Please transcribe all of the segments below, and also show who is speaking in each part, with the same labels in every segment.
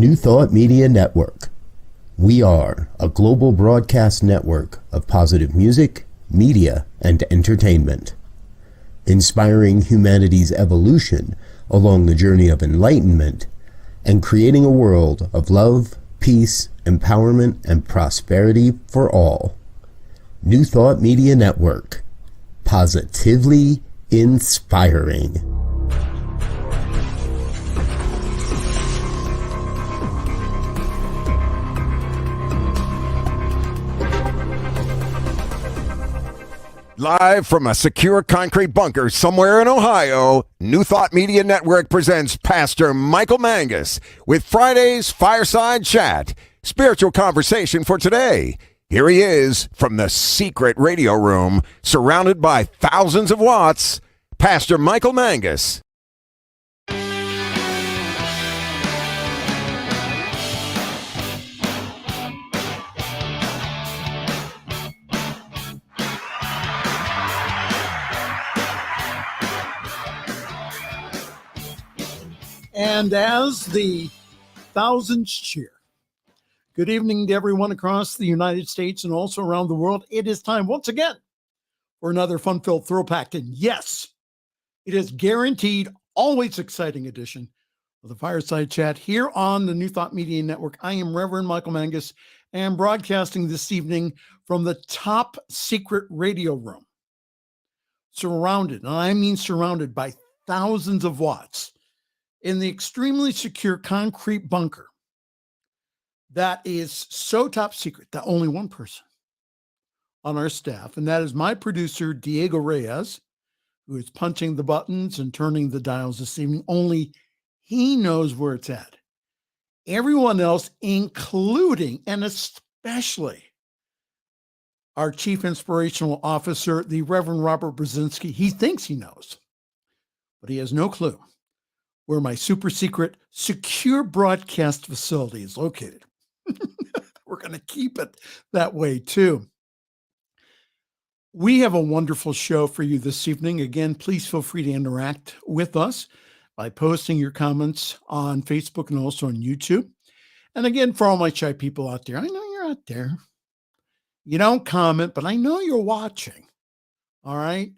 Speaker 1: New Thought Media Network. We are a global broadcast network of positive music, media, and entertainment, inspiring humanity's evolution along the journey of enlightenment and creating a world of love, peace, empowerment, and prosperity for all. New Thought Media Network. Positively inspiring.
Speaker 2: Live from a secure concrete bunker somewhere in Ohio, New Thought Media Network presents Pastor Michael Mangus with Friday's Fireside Chat, spiritual conversation for today. Here he is from the secret radio room, surrounded by thousands of watts, Pastor Michael Mangus.
Speaker 3: And as the thousands cheer, good evening to everyone across the United States and also around the world. It is time once again for another fun-filled throwback. And yes, it is guaranteed, always exciting edition of the Fireside Chat here on the New Thought Media Network. I am Reverend Michael Mangus and broadcasting this evening from the top secret radio room, surrounded, and I mean surrounded by thousands of watts in the extremely secure concrete bunker that is so top secret that only one person on our staff, and that is my producer, Diego Reyes, who is punching the buttons and turning the dials this evening. Only he knows where it's at. Everyone else, including and especially our Chief Inspirational Officer, the Reverend Robert Brzezinski, he thinks he knows, but he has no clue where my super secret secure broadcast facility is located. We're going to keep it that way too. We have a wonderful show for you this evening. Again, please feel free to interact with us by posting your comments on Facebook and also on YouTube. And again, for all my shy people out there, I know you're out there. You don't comment, but I know you're watching. All right.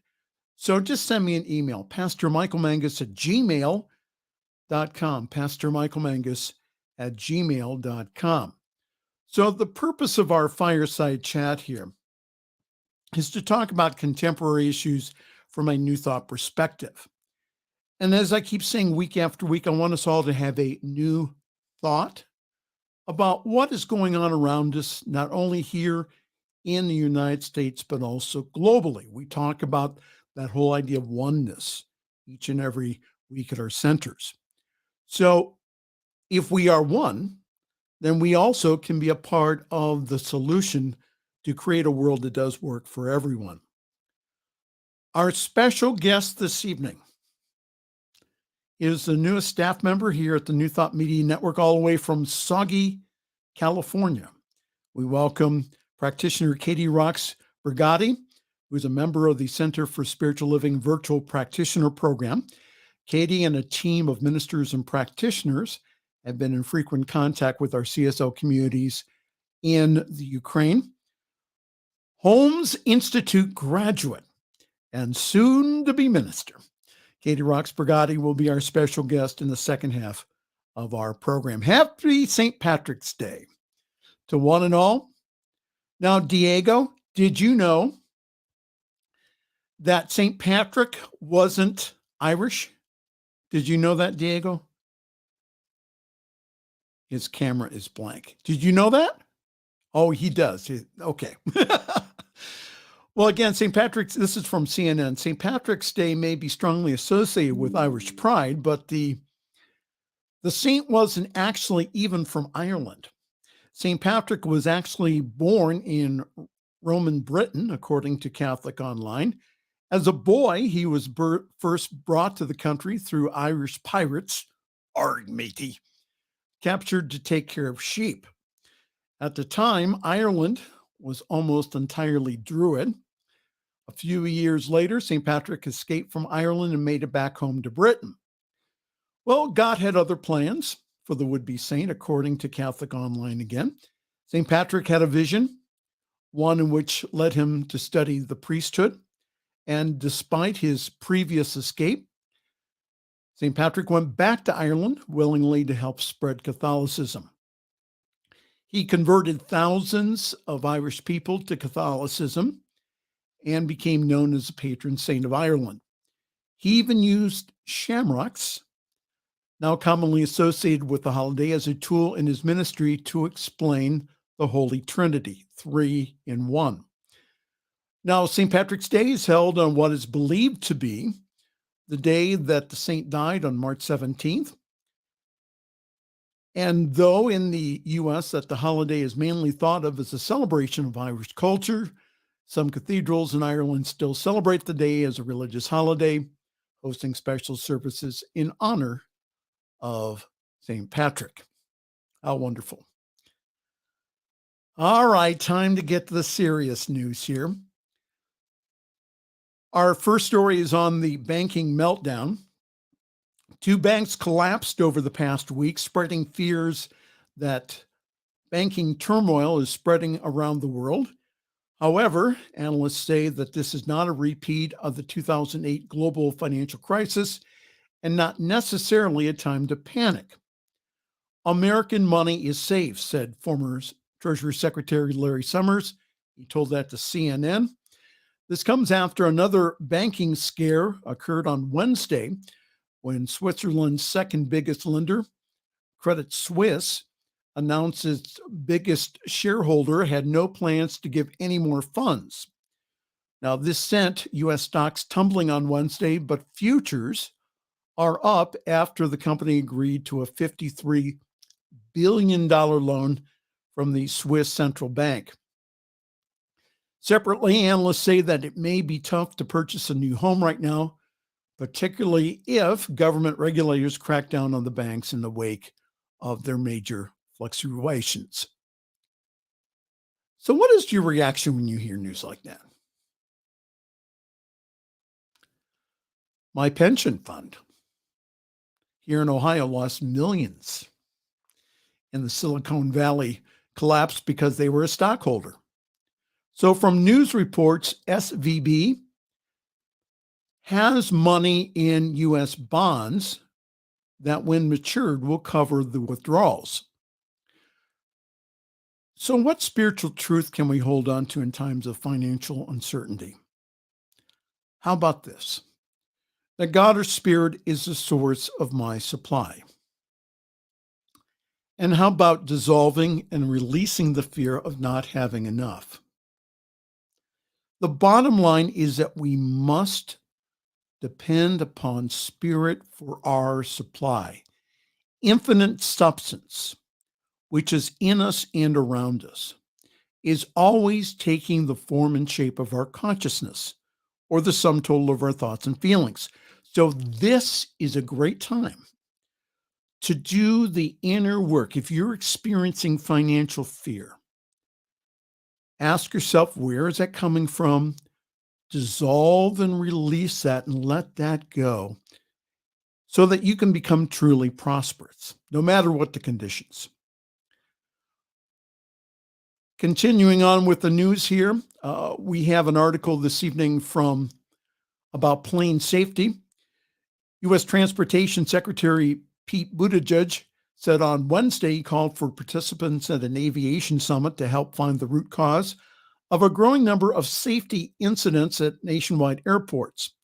Speaker 3: So just send me an email, pastormichaelmangus@gmail.com, pastormichaelmangus@gmail.com. So the purpose of our fireside chat here is to talk about contemporary issues from a New Thought perspective. And as I keep saying week after week, I want us all to have a new thought about what is going on around us, not only here in the United States, but also globally. We talk about that whole idea of oneness each and every week at our centers. So if we are one, then we also can be a part of the solution to create a world that does work for everyone. Our special guest this evening is the newest staff member here at the New Thought Media Network, all the way from Soggy, California. We welcome practitioner Katie Rox Brigatti, who is a member of the Center for Spiritual Living Virtual Practitioner Program. Katie and a team of ministers and practitioners have been in frequent contact with our CSL communities in the Ukraine. Holmes Institute graduate and soon to be minister, Katie Rox Brigatti will be our special guest in the second half of our program. Happy St. Patrick's Day to one and all. Now, Diego, did you know that St. Patrick wasn't Irish? Did you know that, Diego? His camera is blank. Did you know that? Oh, he does. Okay. Well, again, St. Patrick's, this is from CNN. St. Patrick's Day may be strongly associated with Irish pride, but the saint wasn't actually even from Ireland. St. Patrick was actually born in Roman Britain, according to Catholic Online. As a boy, he was first brought to the country through Irish pirates, arg matey, captured to take care of sheep. At the time, Ireland was almost entirely Druid. A few years later, St. Patrick escaped from Ireland and made it back home to Britain. Well, God had other plans for the would-be saint, according to Catholic Online again. St. Patrick had a vision, one in which led him to study the priesthood. And despite his previous escape, St. Patrick went back to Ireland willingly to help spread Catholicism. He converted thousands of Irish people to Catholicism and became known as the patron saint of Ireland. He even used shamrocks, now commonly associated with the holiday, as a tool in his ministry to explain the Holy Trinity, 3 in 1. Now, St. Patrick's Day is held on what is believed to be the day that the saint died, on March 17th. And though in the U.S. that the holiday is mainly thought of as a celebration of Irish culture, some cathedrals in Ireland still celebrate the day as a religious holiday, hosting special services in honor of St. Patrick. How wonderful. All right, time to get to the serious news here. Our first story is on the banking meltdown. 2 banks collapsed over the past week, spreading fears that banking turmoil is spreading around the world. However, analysts say that this is not a repeat of the 2008 global financial crisis and not necessarily a time to panic. American money is safe, said former Treasury Secretary Larry Summers. He told that to CNN. This comes after another banking scare occurred on Wednesday when Switzerland's second biggest lender, Credit Suisse, announced its biggest shareholder had no plans to give any more funds. Now, this sent U.S. stocks tumbling on Wednesday, but futures are up after the company agreed to a $53 billion loan from the Swiss Central Bank. Separately, analysts say that it may be tough to purchase a new home right now, particularly if government regulators crack down on the banks in the wake of their major fluctuations. So what is your reaction when you hear news like that? My pension fund here in Ohio lost millions, and the Silicon Valley collapsed because they were a stockholder. So from news reports, SVB has money in U.S. bonds that, when matured, will cover the withdrawals. So what spiritual truth can we hold on to in times of financial uncertainty? How about this? That God or Spirit is the source of my supply. And how about dissolving and releasing the fear of not having enough? The bottom line is that we must depend upon Spirit for our supply. Infinite substance, which is in us and around us, is always taking the form and shape of our consciousness, or the sum total of our thoughts and feelings. So this is a great time to do the inner work. If you're experiencing financial fear, ask yourself, where is that coming from? Dissolve and release that and let that go so that you can become truly prosperous, no matter what the conditions. Continuing on with the news here, we have an article this evening about plane safety. U.S. Transportation Secretary Pete Buttigieg said on Wednesday he called for participants at an aviation summit to help find the root cause of a growing number of safety incidents at nationwide airports.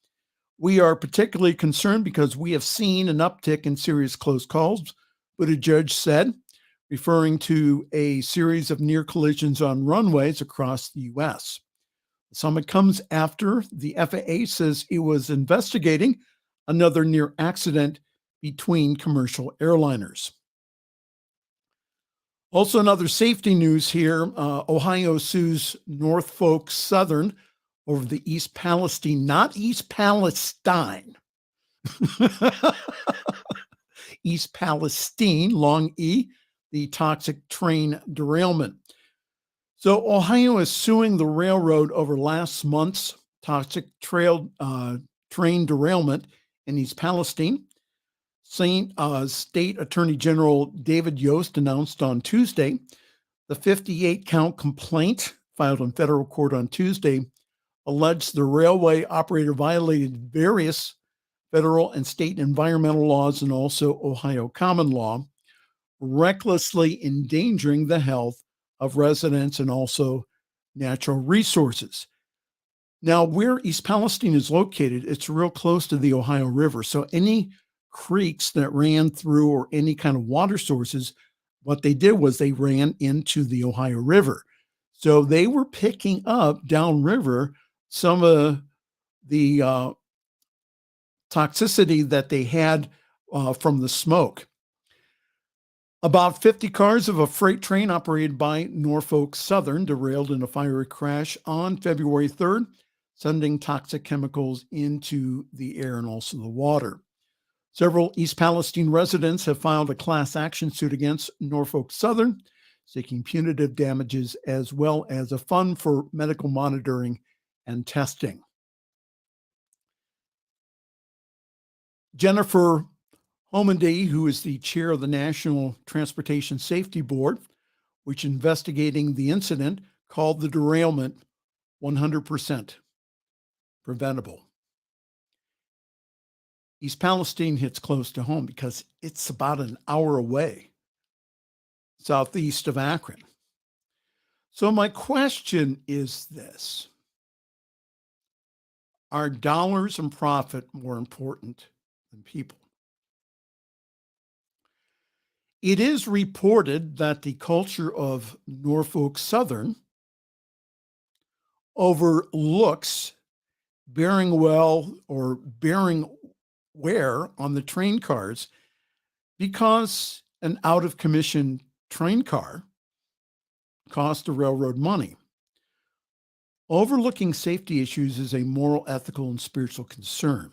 Speaker 3: We are particularly concerned because we have seen an uptick in serious close calls, Buttigieg said, referring to a series of near collisions on runways across the U.S. The summit comes after the FAA says it was investigating another near accident between commercial airliners. Also, another safety news here. Ohio sues Norfolk Southern over the East Palestine, not East Palestine. East Palestine, long E, the toxic train derailment. So Ohio is suing the railroad over last month's toxic train derailment in East Palestine. State Attorney General David Yost announced on Tuesday the 58-count complaint filed in federal court on Tuesday alleged the railway operator violated various federal and state environmental laws and also Ohio common law, recklessly endangering the health of residents and also natural resources. Now, where East Palestine is located, it's real close to the Ohio River. So any creeks that ran through or any kind of water sources, what they did was they ran into the Ohio River. So they were picking up downriver some of the toxicity that they had from the smoke. About 50 cars of a freight train operated by Norfolk Southern derailed in a fiery crash on February 3rd, sending toxic chemicals into the air and also the water. Several East Palestine residents have filed a class action suit against Norfolk Southern, seeking punitive damages as well as a fund for medical monitoring and testing. Jennifer Homendy, who is the chair of the National Transportation Safety Board, which is investigating the incident, called the derailment 100% preventable. East Palestine hits close to home because it's about an hour away, southeast of Akron. So my question is this: are dollars and profit more important than people? It is reported that the culture of Norfolk Southern overlooks bearing well or bearing wear on the train cars because an out-of-commission train car costs the railroad money. Overlooking safety issues is a moral, ethical, and spiritual concern.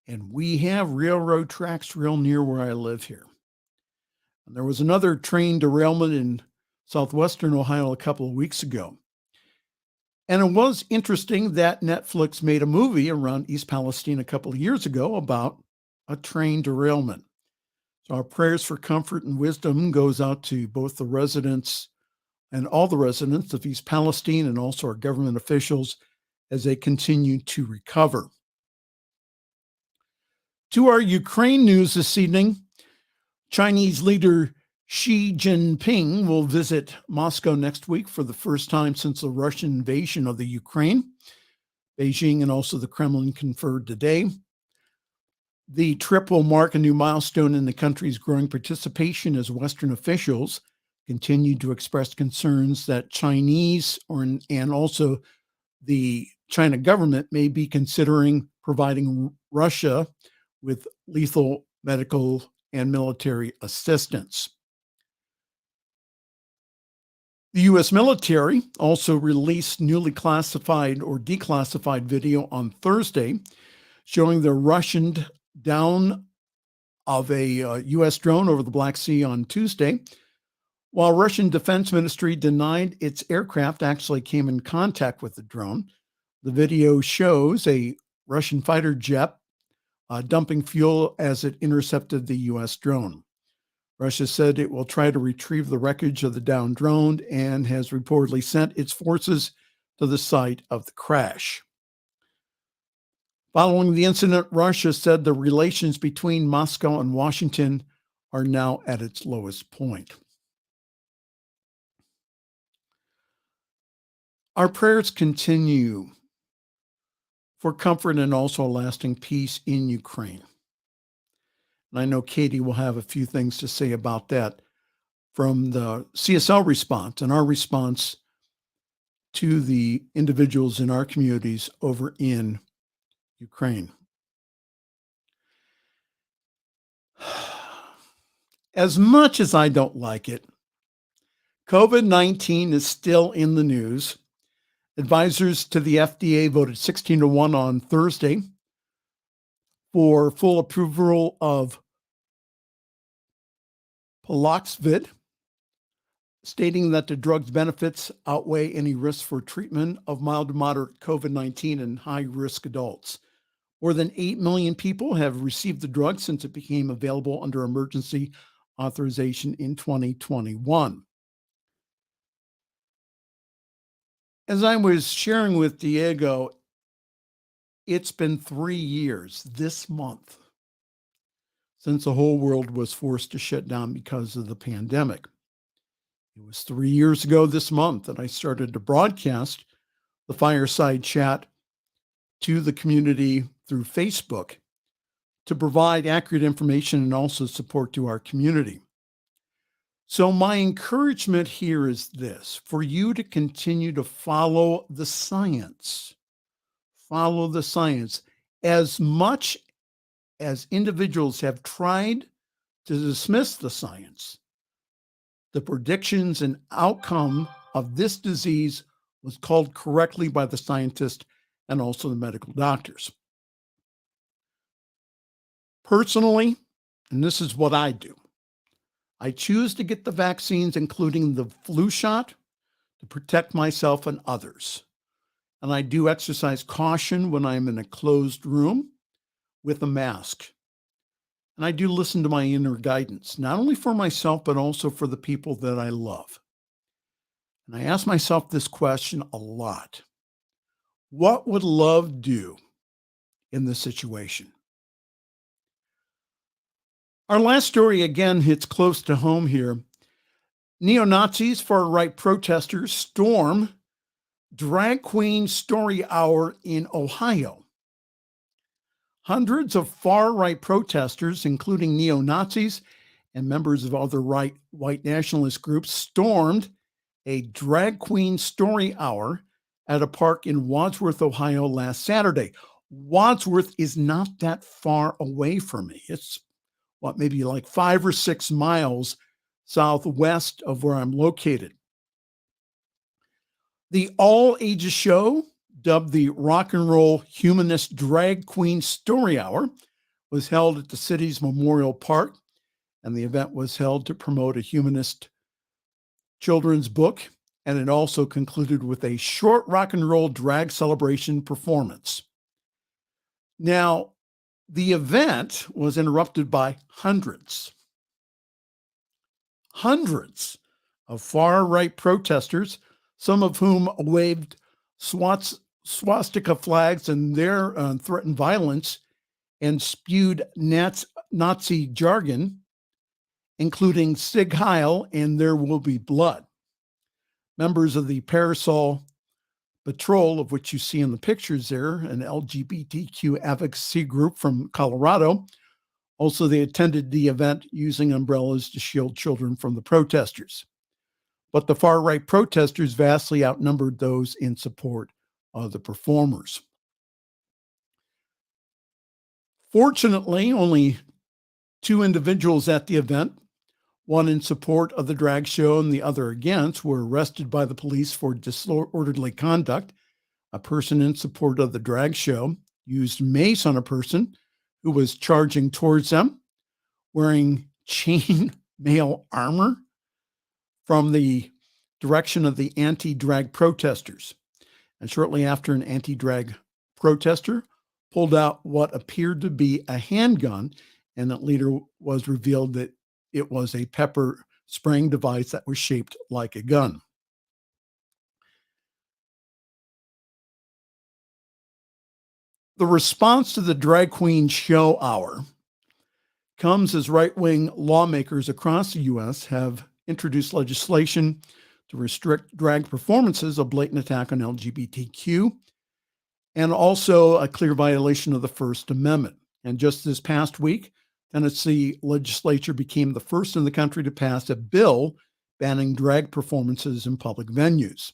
Speaker 3: And we have railroad tracks real near where I live here. And there was another train derailment in southwestern Ohio a couple of weeks ago. And it was interesting that Netflix made a movie around East Palestine a couple of years ago about a train derailment. So our prayers for comfort and wisdom goes out to both the residents and all the residents of East Palestine and also our government officials as they continue to recover. To our Ukraine news this evening, Chinese leader Xi Jinping will visit Moscow next week for the first time since the Russian invasion of the Ukraine. Beijing and also the Kremlin conferred today. The trip will mark a new milestone in the country's growing participation as Western officials continue to express concerns that Chinese and also the China government may be considering providing Russia with lethal medical and military assistance. The U.S. military also released newly classified or declassified video on Thursday showing the Russian down of a U.S. drone over the Black Sea on Tuesday, while Russian Defense Ministry denied its aircraft actually came in contact with the drone. The video shows a Russian fighter jet dumping fuel as it intercepted the U.S. drone. Russia said it will try to retrieve the wreckage of the downed drone and has reportedly sent its forces to the site of the crash. Following the incident, Russia said the relations between Moscow and Washington are now at its lowest point. Our prayers continue for comfort and also a lasting peace in Ukraine. And I know Katie will have a few things to say about that from the CSL response and our response to the individuals in our communities over in Ukraine. As much as I don't like it, COVID-19 is still in the news. Advisors to the FDA voted 16-1 on Thursday for full approval of Paloxivir, stating that the drug's benefits outweigh any risks for treatment of mild to moderate COVID-19 in high-risk adults. More than 8 million people have received the drug since it became available under emergency authorization in 2021. As I was sharing with Diego, it's been 3 years this month since the whole world was forced to shut down because of the pandemic. It was 3 years ago this month that I started to broadcast the Fireside Chat to the community through Facebook to provide accurate information and also support to our community. So my encouragement here is this: for you to continue to follow the science. Follow the science. As much as individuals have tried to dismiss the science, the predictions and outcome of this disease was called correctly by the scientists and also the medical doctors. Personally, and this is what I do, I choose to get the vaccines, including the flu shot, to protect myself and others. And I do exercise caution when I'm in a closed room with a mask. And I do listen to my inner guidance, not only for myself, but also for the people that I love. And I ask myself this question a lot: what would love do in this situation? Our last story again hits close to home here. Neo-Nazis, far-right protesters storm drag queen story hour in Ohio. Hundreds of far-right protesters, including neo-Nazis and members of other white nationalist groups, stormed a drag queen story hour at a park in Wadsworth, Ohio last Saturday. Wadsworth is not that far away from me. It's maybe like 5 or 6 miles southwest of where I'm located. The all-ages show, dubbed the Rock and Roll Humanist Drag Queen Story Hour, was held at the city's Memorial Park, and the event was held to promote a humanist children's book, and it also concluded with a short rock and roll drag celebration performance. Now, the event was interrupted by hundreds of far-right protesters, some of whom waved swastika flags and their threatened violence and spewed Nazi jargon, including Sig Heil and There Will Be Blood. Members of the Parasol Patrol, of which you see in the pictures there, an LGBTQ advocacy group from Colorado. Also, they attended the event using umbrellas to shield children from the protesters. But the far-right protesters vastly outnumbered those in support of the performers. Fortunately, only 2 individuals at the event, one in support of the drag show and the other against, were arrested by the police for disorderly conduct. A person in support of the drag show used mace on a person who was charging towards them, wearing chain mail armor from the direction of the anti-drag protesters. And shortly after, an anti-drag protester pulled out what appeared to be a handgun, and it later was revealed that it was a pepper spraying device that was shaped like a gun. The response to the drag queen show hour comes as right-wing lawmakers across the U.S. have introduced legislation to restrict drag performances, a blatant attack on LGBTQ, and also a clear violation of the First Amendment. And just this past week, Tennessee legislature became the first in the country to pass a bill banning drag performances in public venues.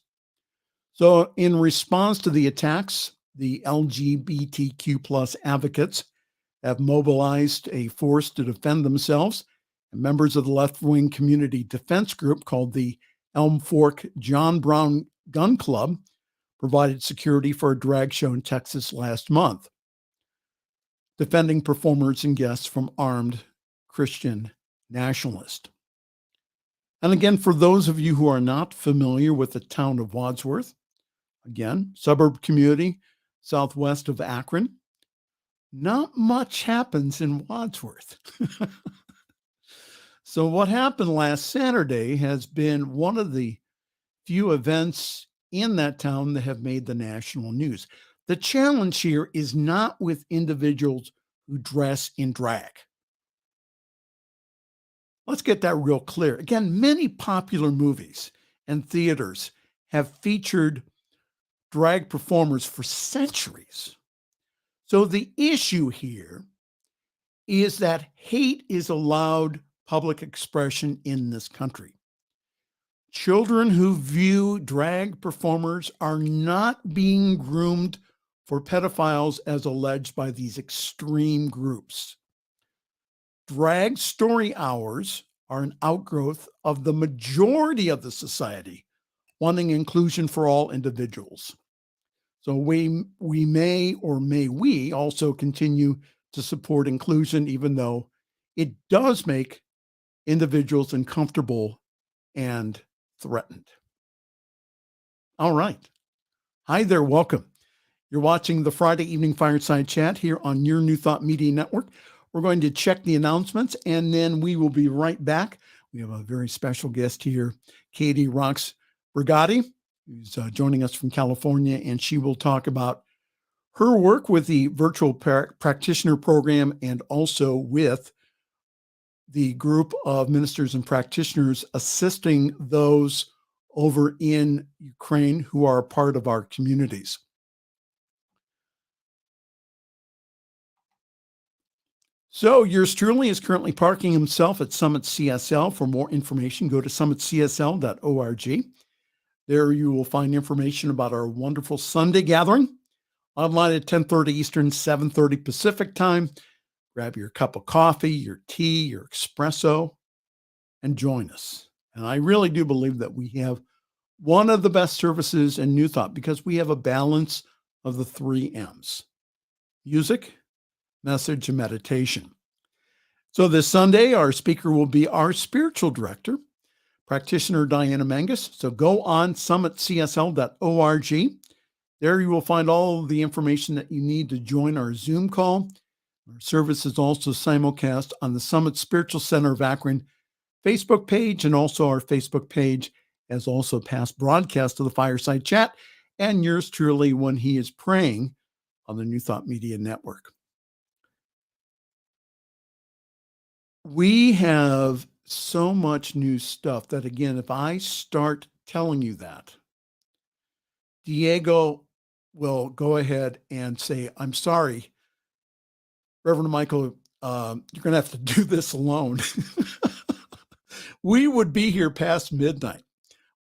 Speaker 3: So in response to the attacks, the LGBTQ plus advocates have mobilized a force to defend themselves, and members of the left-wing community defense group called the Elm Fork John Brown Gun Club provided security for a drag show in Texas last month, defending performers and guests from armed Christian nationalists. And again, for those of you who are not familiar with the town of Wadsworth, again, suburb community southwest of Akron, not much happens in Wadsworth. So what happened last Saturday has been one of the few events in that town that have made the national news. The challenge here is not with individuals who dress in drag. Let's get that real clear. Again, many popular movies and theaters have featured drag performers for centuries. So the issue here is that hate is allowed public expression in this country. Children who view drag performers are not being groomed for pedophiles as alleged by these extreme groups. Drag story hours are an outgrowth of the majority of the society wanting inclusion for all individuals. So we may we also continue to support inclusion, even though it does make individuals uncomfortable and threatened. All right. Hi there. Welcome. You're watching the Friday Evening Fireside Chat here on your New Thought Media Network. We're going to check the announcements, and then we will be right back. We have a very special guest here, Katie Rox Brigatti, who's joining us from California, and she will talk about her work with the virtual practitioner program and also with the group of ministers and practitioners assisting those over in Ukraine who are a part of our communities. So yours truly is currently parking himself at Summit CSL. For more information, go to summitcsl.org. There you will find information about our wonderful Sunday gathering online at 10:30 Eastern, 7:30 Pacific time. Grab your cup of coffee, your tea, your espresso, and join us. And I really do believe that we have one of the best services in New Thought because we have a balance of the 3 M's: music, message, and meditation. So this Sunday, our speaker will be our spiritual director, practitioner Diana Mangus. So go on summitcsl.org. There you will find all of the information that you need to join our Zoom call. Our service is also simulcast on the Summit Spiritual Center of Akron Facebook page, and also our Facebook page has also past broadcast of the Fireside Chat and yours truly when he is praying on the New Thought Media Network. We have so much new stuff that, again, if I start telling you that, Diego will go ahead and say, I'm sorry, Reverend Michael, you're going to have to do this alone. We would be here past midnight.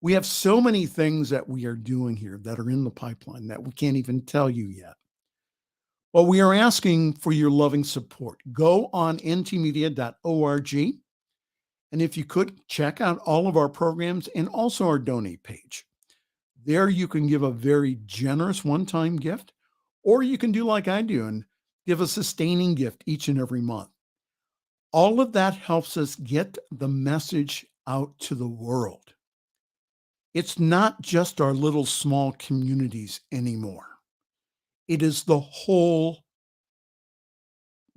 Speaker 3: We have so many things that we are doing here that are in the pipeline that we can't even tell you yet. Well, we are asking for your loving support. Go on ntmedia.org. And if you could, check out all of our programs and also our donate page. There you can give a very generous one-time gift, or you can do like I do and give a sustaining gift each and every month. All of that helps us get the message out to the world. It's not just our little small communities anymore. It is the whole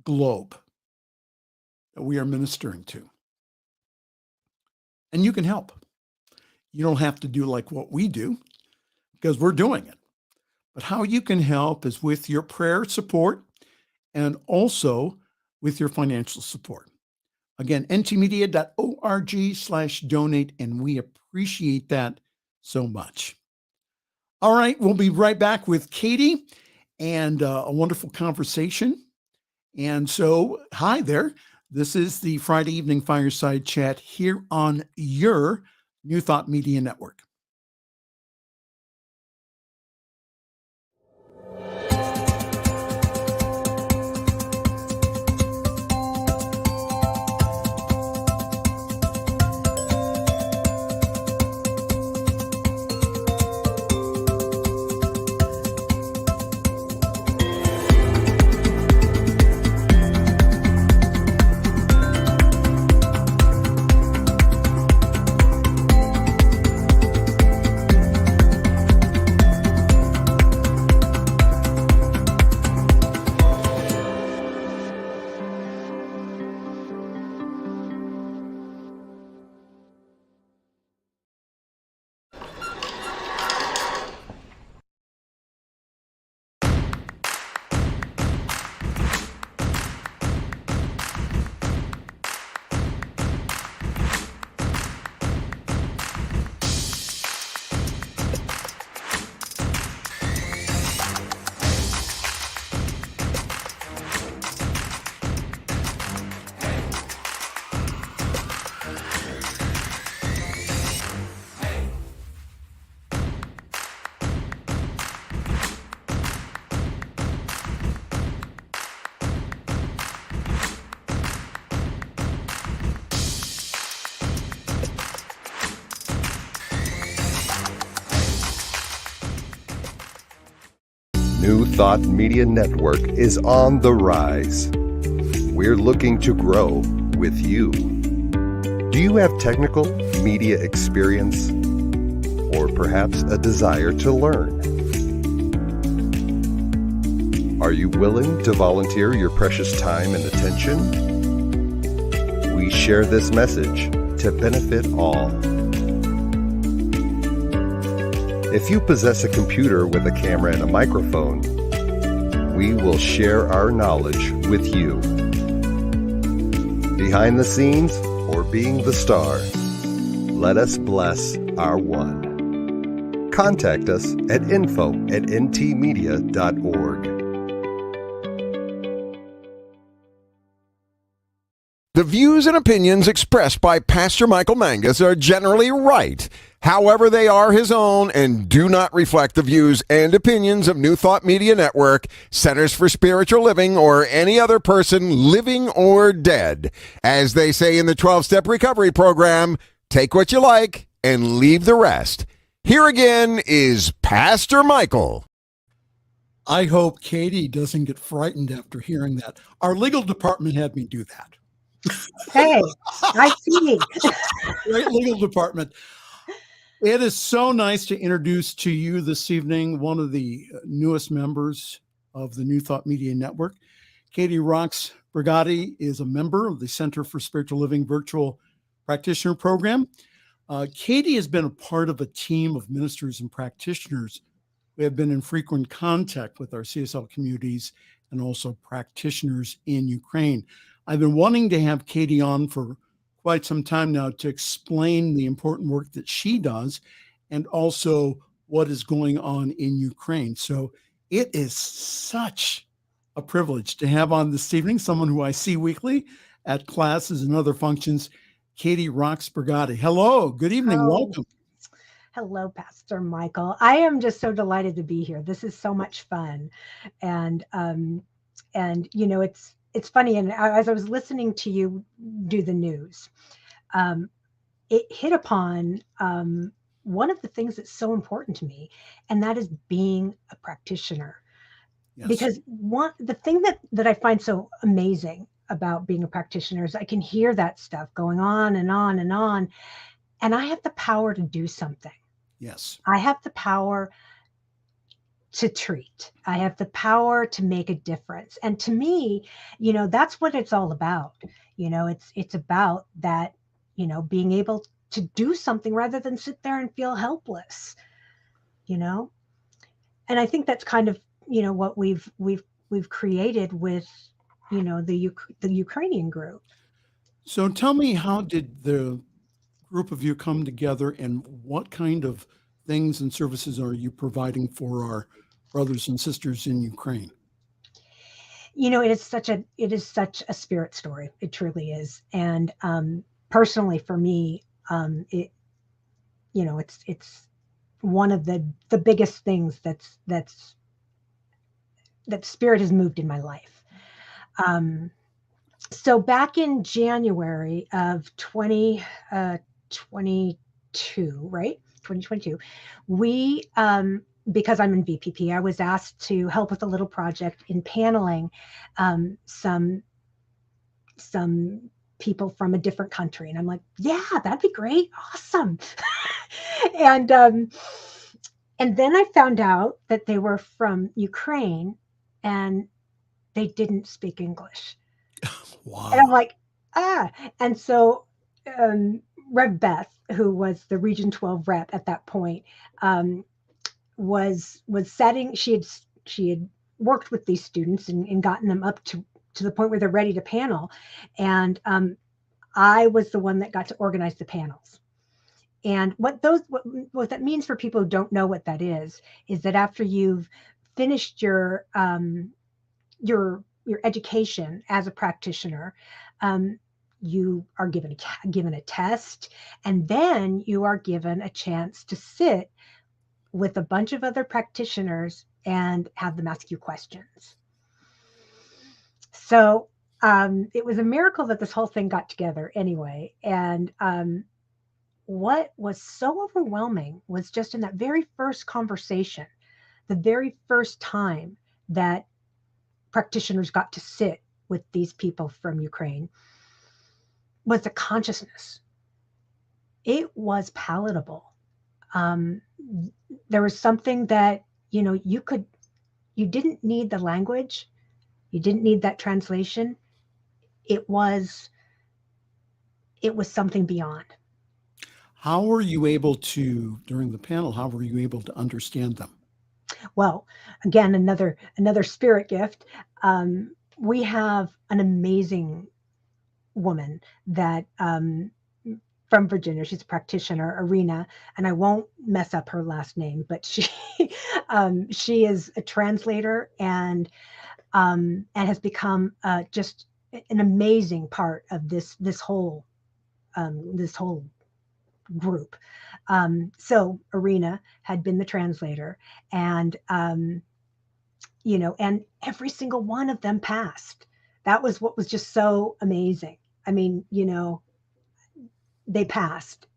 Speaker 3: globe that we are ministering to. And you can help. You don't have to do like what we do because we're doing it. But how you can help is with your prayer support and also with your financial support. Again, ntmedia.org/donate, and we appreciate that so much. All right, we'll be right back with Katie and a wonderful conversation. And so, hi there. This is the Friday Evening Fireside Chat here on your New Thought Media Network.
Speaker 4: Thought Media Network is on the rise. We're looking to grow with you. Do you have technical media experience or perhaps a desire to learn? Are you willing to volunteer your precious time and attention? We share this message to benefit all. If you possess a computer with a camera and a microphone, we will share our knowledge with you. Behind the scenes or being the star, let us bless our one. Contact us at info@ntmedia.org.
Speaker 2: The views and opinions expressed by Pastor Michael Mangus are generally right. However, they are his own and do not reflect the views and opinions of New Thought Media Network, Centers for Spiritual Living, or any other person living or dead. As they say in the 12-Step Recovery Program, take what you like and leave the rest. Here again is Pastor Michael.
Speaker 3: I hope Katie doesn't get frightened after hearing that. Our legal department had me do that.
Speaker 5: Hey, I see.
Speaker 3: Great legal department. It is so nice to introduce to you this evening one of the newest members of the New Thought Media Network. Katie Rox Brigati is a member of the Center for Spiritual Living Virtual Practitioner Program. Katie has been a part of a team of ministers and practitioners who have been in frequent contact with our CSL communities and also practitioners in Ukraine. I've been wanting to have Katie on for quite some time now to explain the important work that she does and also what is going on in Ukraine. So it is such a privilege to have on this evening someone who I see weekly at classes and other functions, Katie Rox Brigati. Hello, good evening, welcome.
Speaker 5: Hello, Pastor Michael. I am just so delighted to be here. This is so much fun. And you know, it's funny, and as I was listening to you do the news, it hit upon one of the things that's so important to me, and that is being a practitioner.
Speaker 3: Yes.
Speaker 5: Because the thing that I find so amazing about being a practitioner is I can hear that stuff going on and on and on, and I have the power to do something.
Speaker 3: Yes.
Speaker 5: I have the power to treat. I have the power to make a difference. And to me, you know, that's what it's all about. You know, it's about that, you know, being able to do something rather than sit there and feel helpless, you know? And I think that's kind of, you know, what we've created with, you know, the Ukrainian group.
Speaker 3: So tell me, how did the group of you come together and what kind of things and services are you providing for our brothers and sisters in Ukraine?
Speaker 5: You know, it is such a spirit story. It truly is. And personally for me, it, you know, it's one of the biggest things that spirit has moved in my life. So back in January of 2022, right? 2022, we, because I'm in VPP, I was asked to help with a little project in paneling some people from a different country. And I'm like, yeah, that'd be great. Awesome. And then I found out that they were from Ukraine and they didn't speak English.
Speaker 3: Wow.
Speaker 5: And I'm like, And so Rev Beth, who was the Region 12 rep at that point, was setting, she had worked with these students and gotten them up to the point where they're ready to panel. And I was the one that got to organize the panels. And what that means for people who don't know what that is that after you've finished your education as a practitioner, you are given a test, and then you are given a chance to sit with a bunch of other practitioners and have them ask you questions. So it was a miracle that this whole thing got together anyway. And what was so overwhelming was just in that very first conversation, the very first time that practitioners got to sit with these people from Ukraine was the consciousness. It was palatable. There was something that, you didn't need the language. You didn't need that translation. It was something beyond.
Speaker 3: How were you able to, during the panel, how were you able to understand them?
Speaker 5: Well, again, another spirit gift. We have an amazing woman that from Virginia. She's a practitioner, Irina, and I won't mess up her last name, but she is a translator and has become just an amazing part of this whole group. So Irina had been the translator, and and every single one of them passed. That was what was just so amazing. I mean, they passed.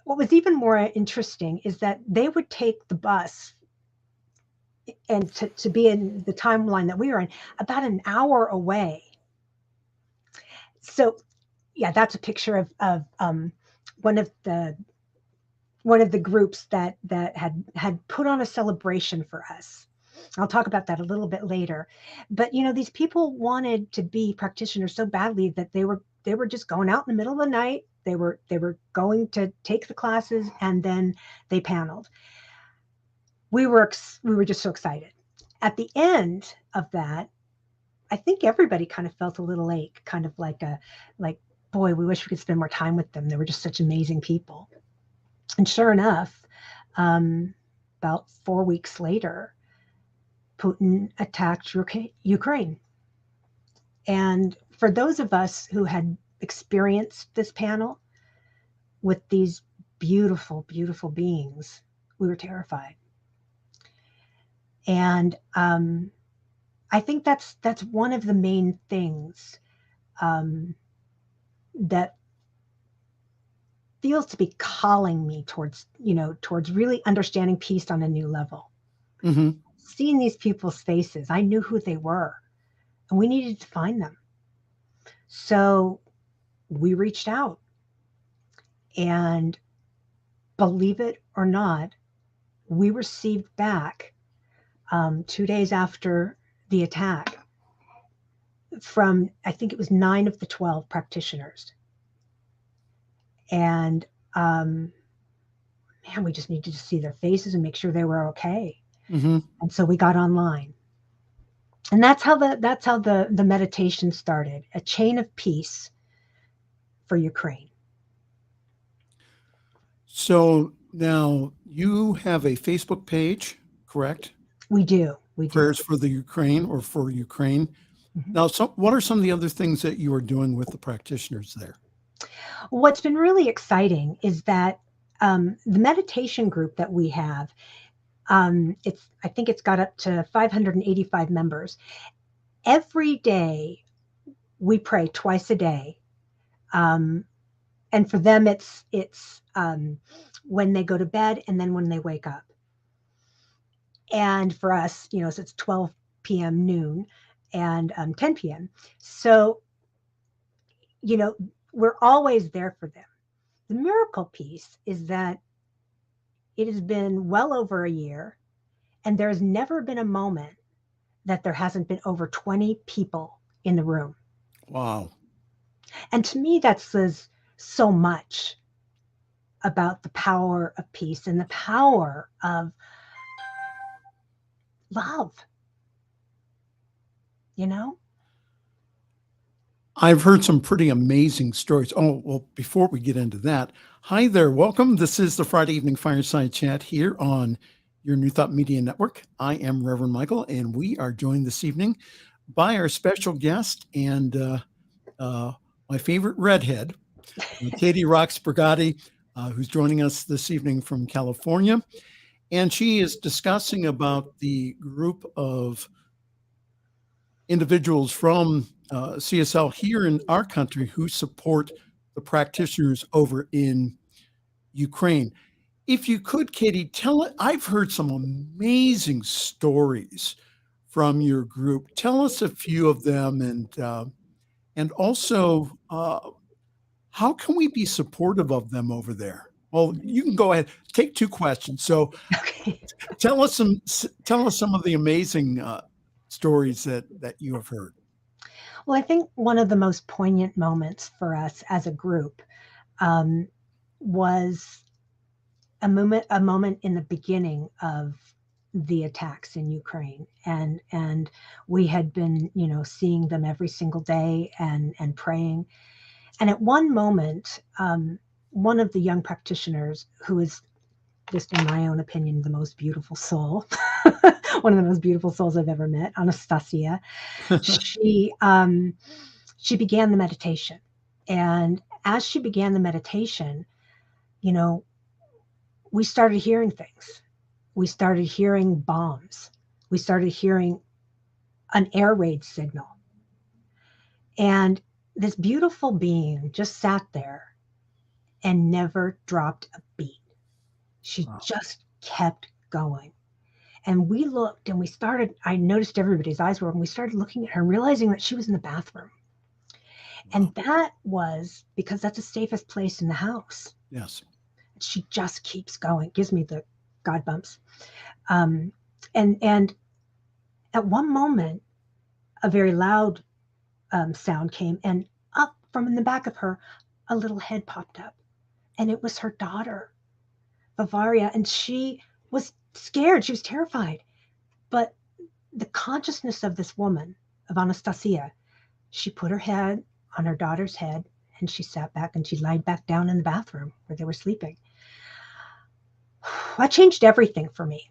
Speaker 5: What was even more interesting is that they would take the bus and to be in the timeline that we were in about an hour away. So yeah, that's a picture of one of the groups that had put on a celebration for us. I'll talk about that a little bit later. But these people wanted to be practitioners so badly that they were just going out in the middle of the night. They were going to take the classes, and then they paneled. We were just so excited. At the end of that, I think everybody kind of felt a little ache, kind of like boy, we wish we could spend more time with them. They were just such amazing people. And sure enough, about 4 weeks later, Putin attacked Ukraine. And for those of us who had experienced this panel with these beautiful, beautiful beings, we were terrified. And I think that's one of the main things that feels to be calling me towards really understanding peace on a new level.
Speaker 3: Mm-hmm.
Speaker 5: Seeing these people's faces, I knew who they were, and we needed to find them. So we reached out, and believe it or not, we received back 2 days after the attack from, I think it was 9 of the 12 practitioners. And man, we just needed to see their faces and make sure they were okay.
Speaker 3: Mm-hmm.
Speaker 5: And so we got online. And that's how the meditation started, a chain of peace for Ukraine.
Speaker 3: So now you have a Facebook page, correct?
Speaker 5: We do.
Speaker 3: Prayers for the Ukraine, or for Ukraine. Mm-hmm. Now, what are some of the other things that you are doing with the practitioners there?
Speaker 5: What's been really exciting is that the meditation group that we have, I think it's got up to 585 members. Every day we pray twice a day. And for them, it's when they go to bed and then when they wake up. And for us, so it's 12 p.m. noon and 10 p.m. So, we're always there for them. The miracle piece is that it has been well over a year, and there's never been a moment that there hasn't been over 20 people in the room.
Speaker 3: Wow.
Speaker 5: And to me, that says so much about the power of peace and the power of love.
Speaker 3: I've heard some pretty amazing stories. Oh, well, before we get into that, hi there, welcome. This is the Friday Evening Fireside Chat here on your New Thought Media Network. I am Reverend Michael, and we are joined this evening by our special guest and my favorite redhead, Katie Rox Brigati, who's joining us this evening from California. And she is discussing about the group of individuals from CSL here in our country who support the practitioners over in Ukraine. If you could, Katie, I've heard some amazing stories from your group. Tell us a few of them, and also how can we be supportive of them over there? Well, you can go ahead. Take two questions. So
Speaker 5: Okay.
Speaker 3: tell us some of the amazing stories that you have heard.
Speaker 5: Well, I think one of the most poignant moments for us as a group was a moment in the beginning of the attacks in Ukraine, and we had been, seeing them every single day and praying. And at one moment, one of the young practitioners, who is just in my own opinion the most beautiful soul, one of the most beautiful souls I've ever met, Anastasia, she began the meditation. And as she began the meditation, we started hearing things. We started hearing bombs. We started hearing an air raid signal. And this beautiful being just sat there and never dropped a beat. She just kept going. And we looked and I noticed everybody's eyes were open. We started looking at her, realizing that she was in the bathroom. And that was because that's the safest place in the house.
Speaker 3: Yes.
Speaker 5: She just keeps going. Gives me the God bumps. And at one moment, a very loud sound came, and up from in the back of her, a little head popped up. And it was her daughter, Bavaria. And she was scared. She was terrified. But the consciousness of this woman, of Anastasia, she put her head on her daughter's head, and she sat back and she lied back down in the bathroom where they were sleeping. That changed everything for me,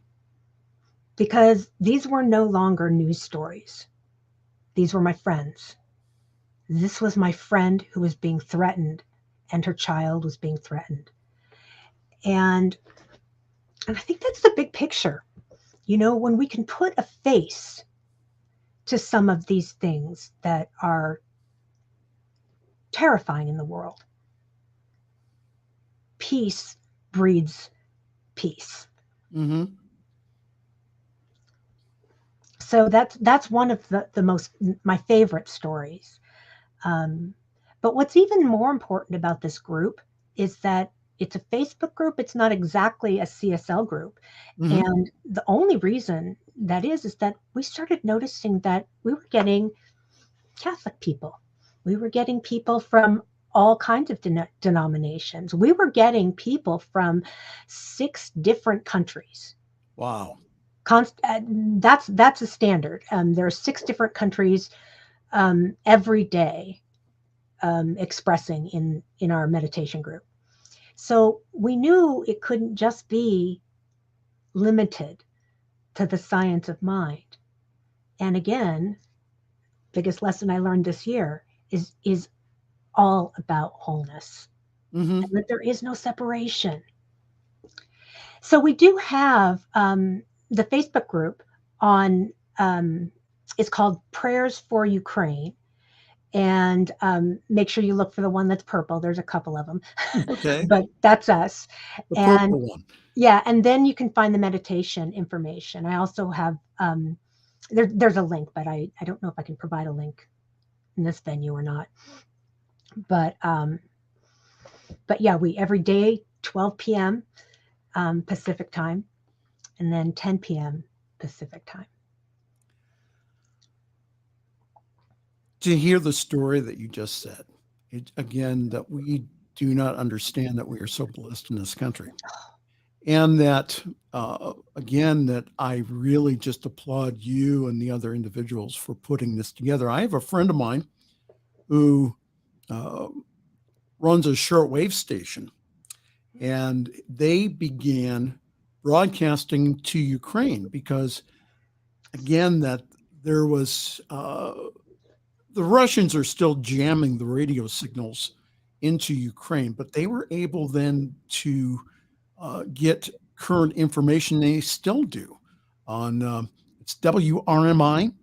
Speaker 5: because these were no longer news stories. These were my friends. This was my friend who was being threatened, and her child was being threatened. And I think that's the big picture. When we can put a face to some of these things that are terrifying in the world, peace breeds peace.
Speaker 3: Mm-hmm.
Speaker 5: So that's one of my favorite stories. But what's even more important about this group is that it's a Facebook group. It's not exactly a CSL group.
Speaker 3: Mm-hmm.
Speaker 5: And the only reason that is that we started noticing that we were getting Catholic people. We were getting people from all kinds of denominations. We were getting people from 6 different countries.
Speaker 3: Wow.
Speaker 5: That's a standard. There are 6 different countries every day expressing in our meditation group. So we knew it couldn't just be limited to the science of mind. And again, biggest lesson I learned this year is all about wholeness,
Speaker 3: Mm-hmm.
Speaker 5: and that there is no separation. So we do have the Facebook group on, it's called Prayers for Ukraine. And make sure you look for the one that's purple. There's a couple of them.
Speaker 3: Okay.
Speaker 5: But that's us.
Speaker 3: The
Speaker 5: And
Speaker 3: purple one.
Speaker 5: yeah, and then you can find the meditation information. I also have, there's a link, but I don't know if I can provide a link in this venue or not. But yeah, we every day, 12 p.m. Pacific time, and then 10 p.m. Pacific time.
Speaker 3: To hear the story that you just said, again, that we do not understand that we are so blessed in this country. And that, again, that I really just applaud you and the other individuals for putting this together. I have a friend of mine who runs a shortwave station, and they began broadcasting to Ukraine because, again, that there was, the Russians are still jamming the radio signals into Ukraine, but they were able then to get current information. They still do on, it's WRMI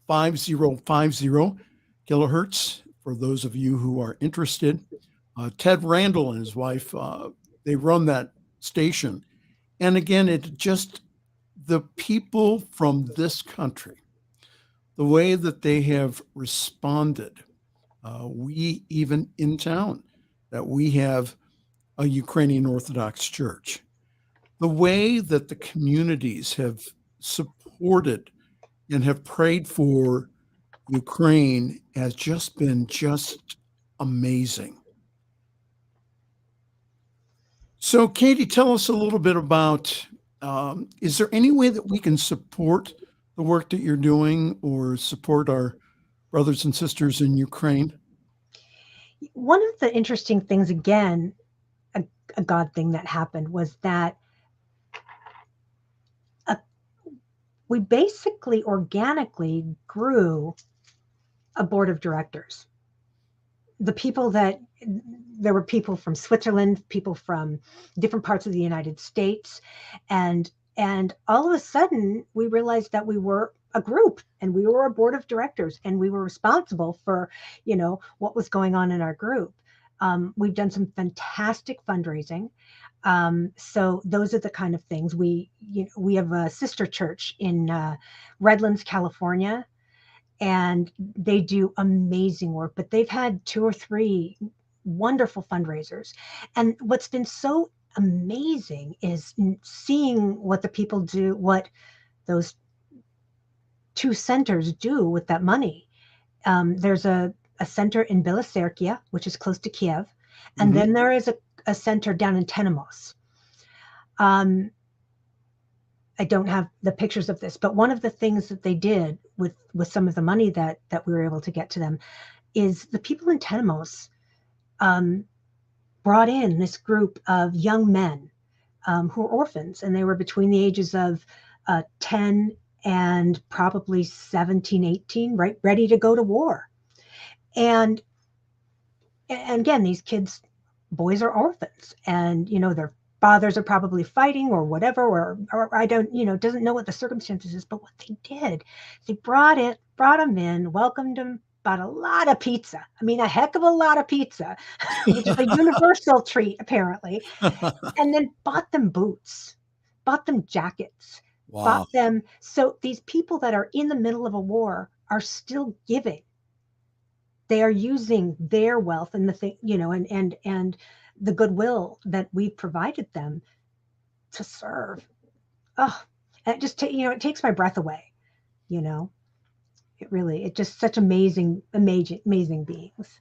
Speaker 3: 5050 kilohertz. For those of you who are interested, Ted Randall and his wife, they run that station. And again, it just, the people from this country, the way that they have responded, we even in town, that we have a Ukrainian Orthodox church, the way that the communities have supported and have prayed for Ukraine has just been just amazing. So, Katie, tell us a little bit about, is there any way that we can support the work that you're doing or support our brothers and sisters in Ukraine?
Speaker 5: One of the interesting things, again, a God thing that happened was that we basically organically grew a board of directors. There were people from Switzerland, people from different parts of the United States, and all of a sudden we realized that we were a group and we were a board of directors and we were responsible for, what was going on in our group. We've done some fantastic fundraising. So those are the kind of things we have a sister church in Redlands, California, and they do amazing work, but they've had 2 or 3 wonderful fundraisers. And what's been so amazing is seeing what the people do, what those 2 centers do with that money. There's a center in Bilaserkia, which is close to Kiev. And then there is a center down in Tenemos. I don't have the pictures of this, but one of the things that they did with some of the money that we were able to get to them is the people in Tenemos brought in this group of young men who were orphans, and they were between the ages of 10 and probably 17, 18, right, ready to go to war. And again, these kids, boys are orphans, and their fathers are probably fighting or whatever, or I don't, doesn't know what the circumstances is. But what they did, they brought them in, welcomed them, bought a lot of pizza. I mean, a heck of a lot of pizza, which is a universal treat apparently. And then bought them boots, bought them jackets, bought them. So these people that are in the middle of a war are still giving. They are using their wealth and the thing, and the goodwill that we provided them to serve. Oh, and it just it takes my breath away. It just such amazing beings.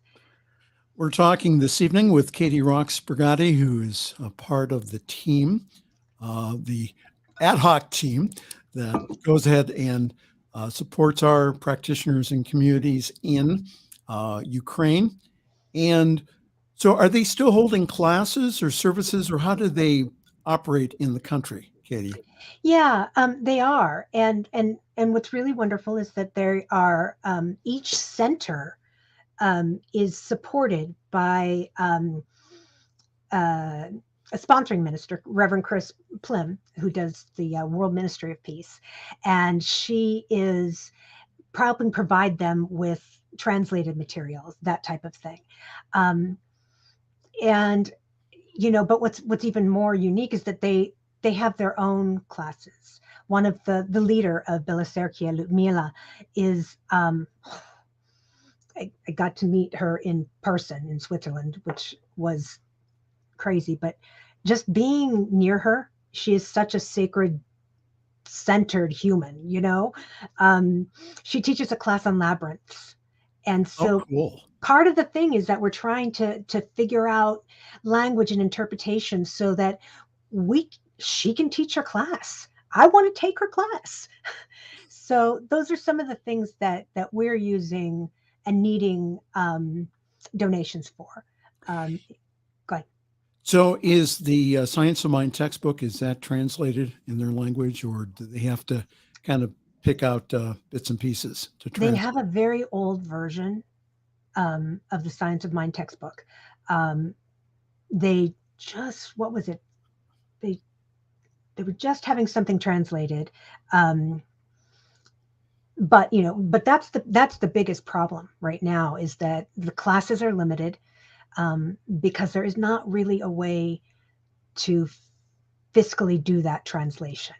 Speaker 3: We're talking this evening with Katie Rox Brigati, who is a part of the team, the ad hoc team that goes ahead and supports our practitioners and communities in Ukraine. And so are they still holding classes or services, or how do they operate in the country, Katie?
Speaker 5: Yeah, they are. And what's really wonderful is that there are, each center is supported by a sponsoring minister, Reverend Chris Plim, who does the World Ministry of Peace. And she is helping provide them with translated materials, that type of thing. But what's even more unique is that they have their own classes. One of the leader of Bilaserkia, Ludmila, is I got to meet her in person in Switzerland, which was crazy. But just being near her, she is such a sacred, centered human. She teaches a class on labyrinths, and so
Speaker 3: cool.
Speaker 5: Part of the thing is that we're trying to figure out language and interpretation so that she can teach her class. I want to take her class. So those are some of the things that we're using and needing donations for. Go ahead.
Speaker 3: So is the Science of Mind textbook, is that translated in their language, or do they have to kind of pick out bits and pieces to translate?
Speaker 5: They have a very old version of the Science of Mind textbook. They just, what was it? They were just having something translated. But that's the biggest problem right now, is that the classes are limited because there is not really a way to fiscally do that translation.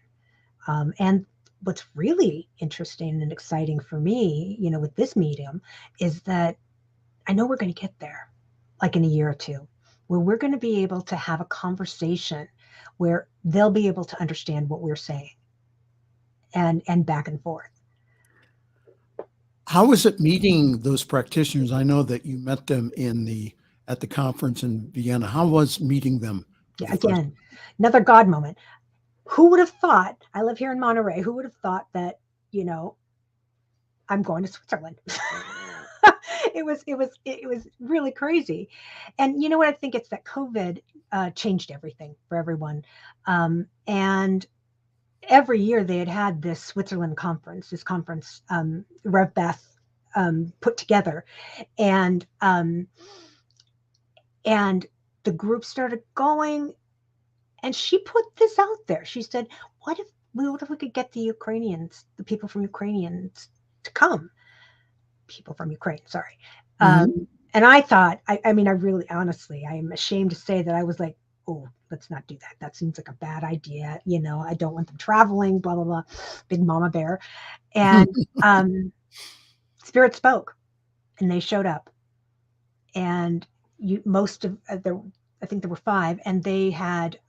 Speaker 5: And what's really interesting and exciting for me, with this medium, is that I know we're going to get there, like in a year or two, where we're going to be able to have a conversation where they'll be able to understand what we're saying, and back and forth.
Speaker 3: How was it meeting those practitioners? I know that you met them at the conference in Vienna. How was meeting them?
Speaker 5: Yeah, again, another God moment. Who would have thought? I live here in Monterey. Who would have thought that, I'm going to Switzerland? It was really crazy. And you know what? I think it's that COVID changed everything for everyone. And every year they had this Switzerland conference, Rev Beth put together. And the group started going, and she put this out there. She said, what if we could get the people from Ukrainians to come? People from Ukraine, sorry. And I thought, I mean, I really, honestly, I am ashamed to say that I was like, oh, let's not do that. That seems like a bad idea. I don't want them traveling, blah, blah, blah. Big mama bear. And Spirit spoke, and they showed up. And I think there were 5, and they had,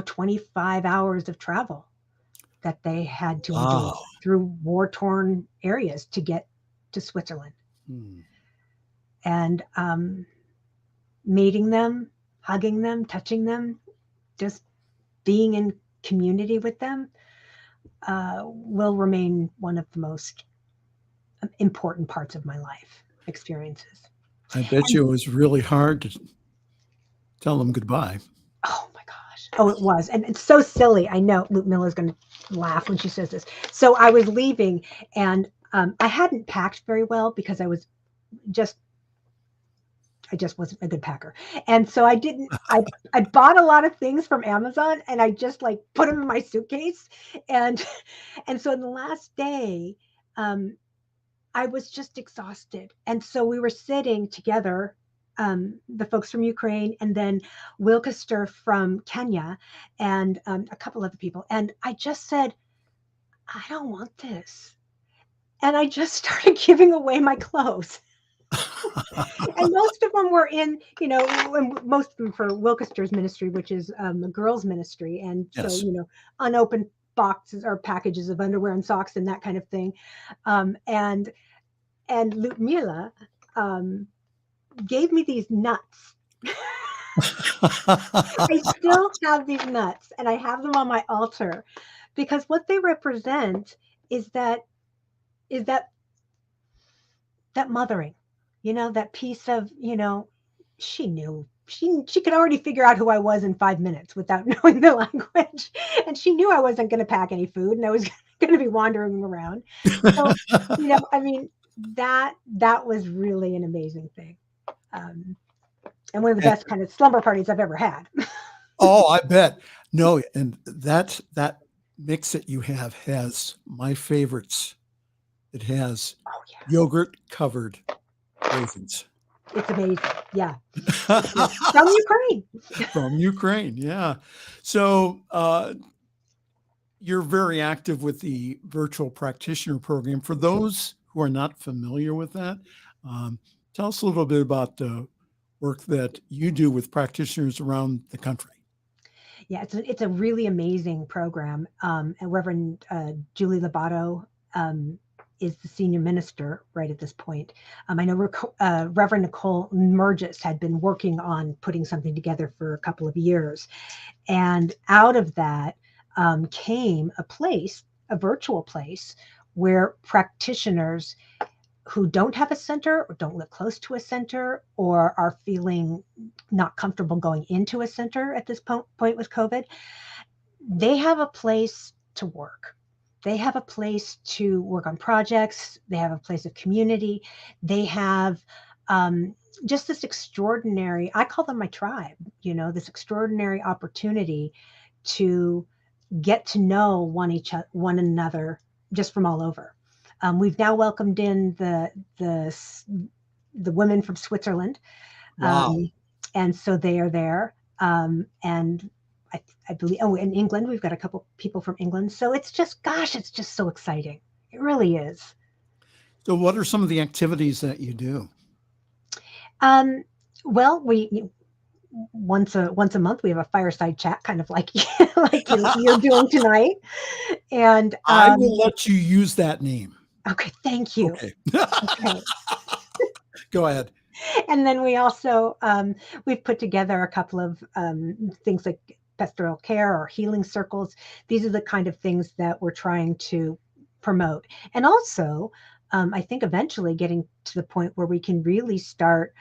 Speaker 5: 25 hours of travel that they had to endure through war-torn areas to get to Switzerland. And meeting them, hugging them, touching them, just being in community with them will remain one of the most important parts of my life experiences.
Speaker 3: I bet you it was really hard to tell them goodbye.
Speaker 5: Oh my gosh. Oh, it was. And it's so silly. I know Luke Miller is going to laugh when she says this. So I was leaving, and I hadn't packed very well because I just wasn't a good packer. And so I bought a lot of things from Amazon, and I just put them in my suitcase. And so in the last day, I was just exhausted. And so we were sitting together, the folks from Ukraine, and then Wilkester from Kenya, and a couple other people. And I just said, I don't want this. And I just started giving away my clothes. And most of them were in, most of them for Wilkester's ministry, which is a girls' ministry. And yes. So, unopened boxes or packages of underwear and socks and that kind of thing. And Ludmila gave me these nuts. I still have these nuts, and I have them on my altar, because what they represent is that mothering, that piece of, she knew, she could already figure out who I was in 5 minutes without knowing the language. And she knew I wasn't going to pack any food, and I was going to be wandering around. So, I mean, that was really an amazing thing. And one of the best kind of slumber parties I've ever had.
Speaker 3: Oh, I bet. No, and that mix that you have has my favorites. It has yogurt covered raisins.
Speaker 5: It's amazing. Yeah. From Ukraine.
Speaker 3: From Ukraine. Yeah. So you're very active with the virtual practitioner program. For those who are not familiar with that, tell us a little bit about the work that you do with practitioners around the country.
Speaker 5: Yeah, it's a really amazing program. And Reverend Julie Labato is the senior minister right at this point. I know Reverend Nicole Murgis had been working on putting something together for a couple of years. And out of that came a virtual place where practitioners who don't have a center or don't live close to a center or are feeling not comfortable going into a center at this point with COVID, they have a place to work. They have a place to work on projects. They have a place of community. They have just this extraordinary, I call them my tribe, this extraordinary opportunity to get to know one another just from all over. We've now welcomed in the women from Switzerland.
Speaker 3: Wow.
Speaker 5: And so they are there. And I believe, in England, we've got a couple people from England. So it's just, gosh, it's just so exciting. It really is.
Speaker 3: So what are some of the activities that you do?
Speaker 5: Well, we once a month we have a fireside chat, kind of like like you're doing tonight. And
Speaker 3: I will let you use that name.
Speaker 5: okay, thank you.
Speaker 3: Okay.
Speaker 5: Okay.
Speaker 3: Go ahead.
Speaker 5: And then we also we've put together a couple of things like pastoral care or healing circles. These are the kind of things that we're trying to promote, and also I think eventually getting to the point where we can really start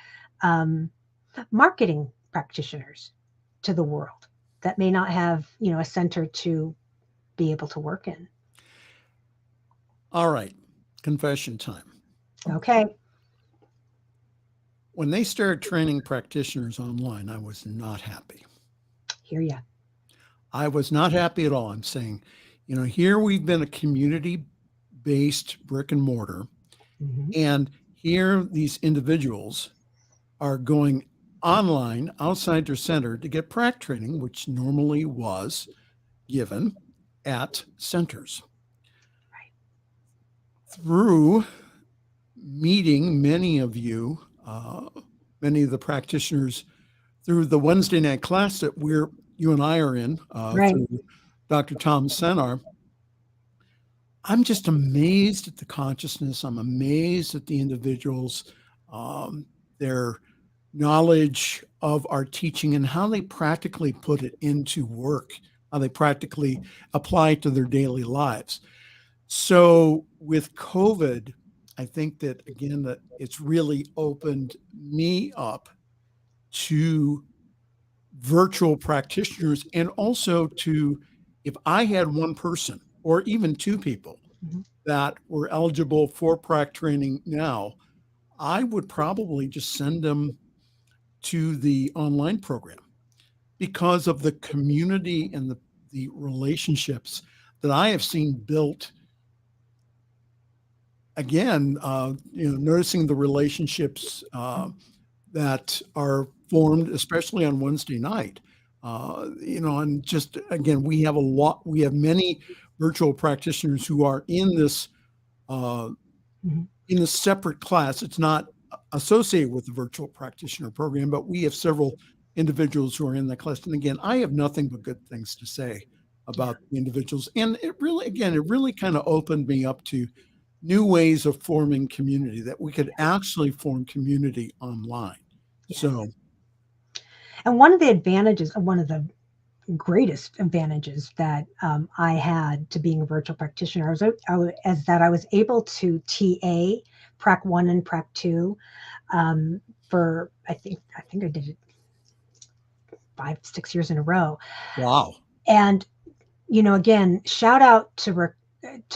Speaker 5: marketing practitioners to the world that may not have, a center to be able to work in.
Speaker 3: All right. Confession time.
Speaker 5: Okay.
Speaker 3: When they started training practitioners online, I was not happy.
Speaker 5: Hear ya.
Speaker 3: I was not happy at all. I'm saying, here we've been a community-based brick and mortar, and here these individuals are going online outside their center to get prac training, which normally was given at centers.
Speaker 5: Right.
Speaker 3: Through meeting many of you, many of the practitioners through the Wednesday night class that you and I are in,
Speaker 5: Right.
Speaker 3: through Dr. Tom Senar, I'm just amazed at the consciousness. I'm amazed at the individuals, their knowledge of our teaching and how they practically put it into work, how they practically apply it to their daily lives. So with COVID, I think that, again, that it's really opened me up to virtual practitioners, and also to, if I had one person or even two people that were eligible for prac training now, I would probably just send them to the online program because of the community and the relationships that I have seen built. Again, noticing the relationships that are formed, especially on Wednesday night, and just, again, we have many virtual practitioners who are in this, in a separate class. It's not associated with the virtual practitioner program, but we have several individuals who are in that class. And again, I have nothing but good things to say about the individuals. And it really kind of opened me up to new ways of forming community, that we could actually form community online.
Speaker 5: Yes.
Speaker 3: So,
Speaker 5: and one of the greatest advantages that I had to being a virtual practitioner is that I was able to TA Prac 1 and Prac 2 for I think I did it 5-6 years in a row. Wow. And again, shout out to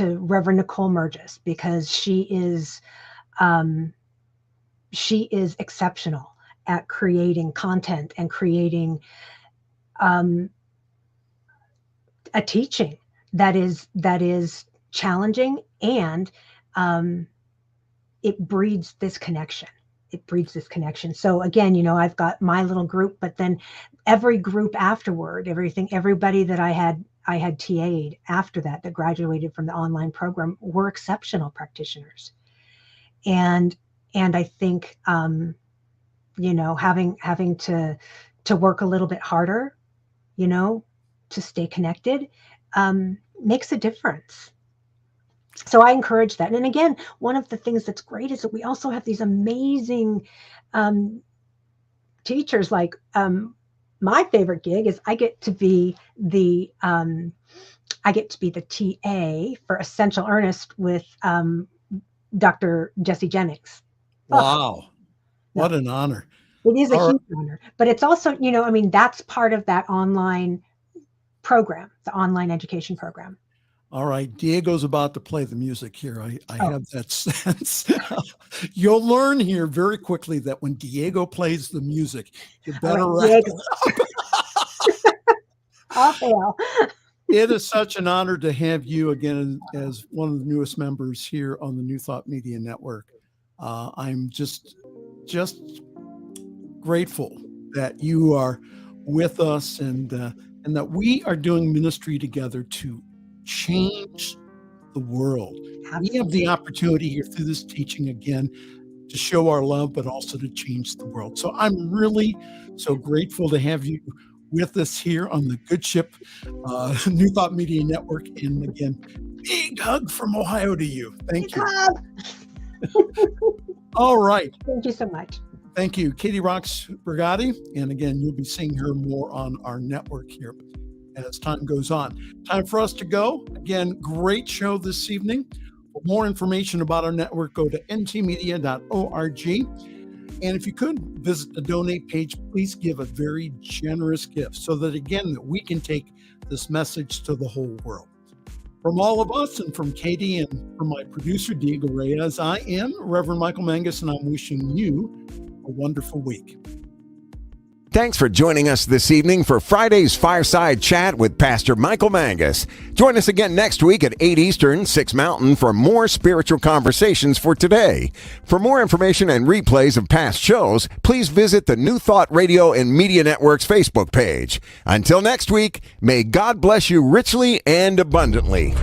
Speaker 5: Reverend Nicole Murgis, because she is exceptional at creating content and creating a teaching that is challenging, and it breeds this connection. So again, I've got my little group, but then every group afterward, everybody that I had TA'd after that graduated from the online program were exceptional practitioners. And I think, having to work a little bit harder, to stay connected, makes a difference. So I encourage that. And again, one of the things that's great is that we also have these amazing teachers. Like my favorite gig is I get to be the TA for Essential Earnest with Dr. Jesse Jennings.
Speaker 3: Wow. What an honor.
Speaker 5: It is a huge honor, but it's also, that's part of that online program, the online education program.
Speaker 3: All right. Diego's about to play the music here. I have that sense. You'll learn here very quickly that when Diego plays the music, you better wrap it up.
Speaker 5: I'll fail.
Speaker 3: It is such an honor to have you again as one of the newest members here on the New Thought Media Network. I'm just grateful that you are with us, and and that we are doing ministry together to change the world. We have the opportunity here through this teaching again to show our love, but also to change the world. So I'm really so grateful to have you with us here on the Good Ship New Thought Media Network. And again, big hug from Ohio to you. Thank you. All right.
Speaker 5: Thank you so much.
Speaker 3: Thank you, Katie Rox Brigatti. And again, you'll be seeing her more on our network here as time goes on. Time for us to go. Again, great show this evening. For more information about our network, go to ntmedia.org. And if you could visit the donate page, please give a very generous gift so that, again, that we can take this message to the whole world. From all of us and from Katie and from my producer, Diego Reyes, I am Reverend Michael Mangus, and I'm wishing you a wonderful week.
Speaker 2: Thanks for joining us this evening for Friday's Fireside Chat with Pastor Michael Mangus. Join us again next week at 8 Eastern, 6 Mountain for more spiritual conversations for today. For more information and replays of past shows, please visit the New Thought Radio and Media Network's Facebook page. Until next week, may God bless you richly and abundantly.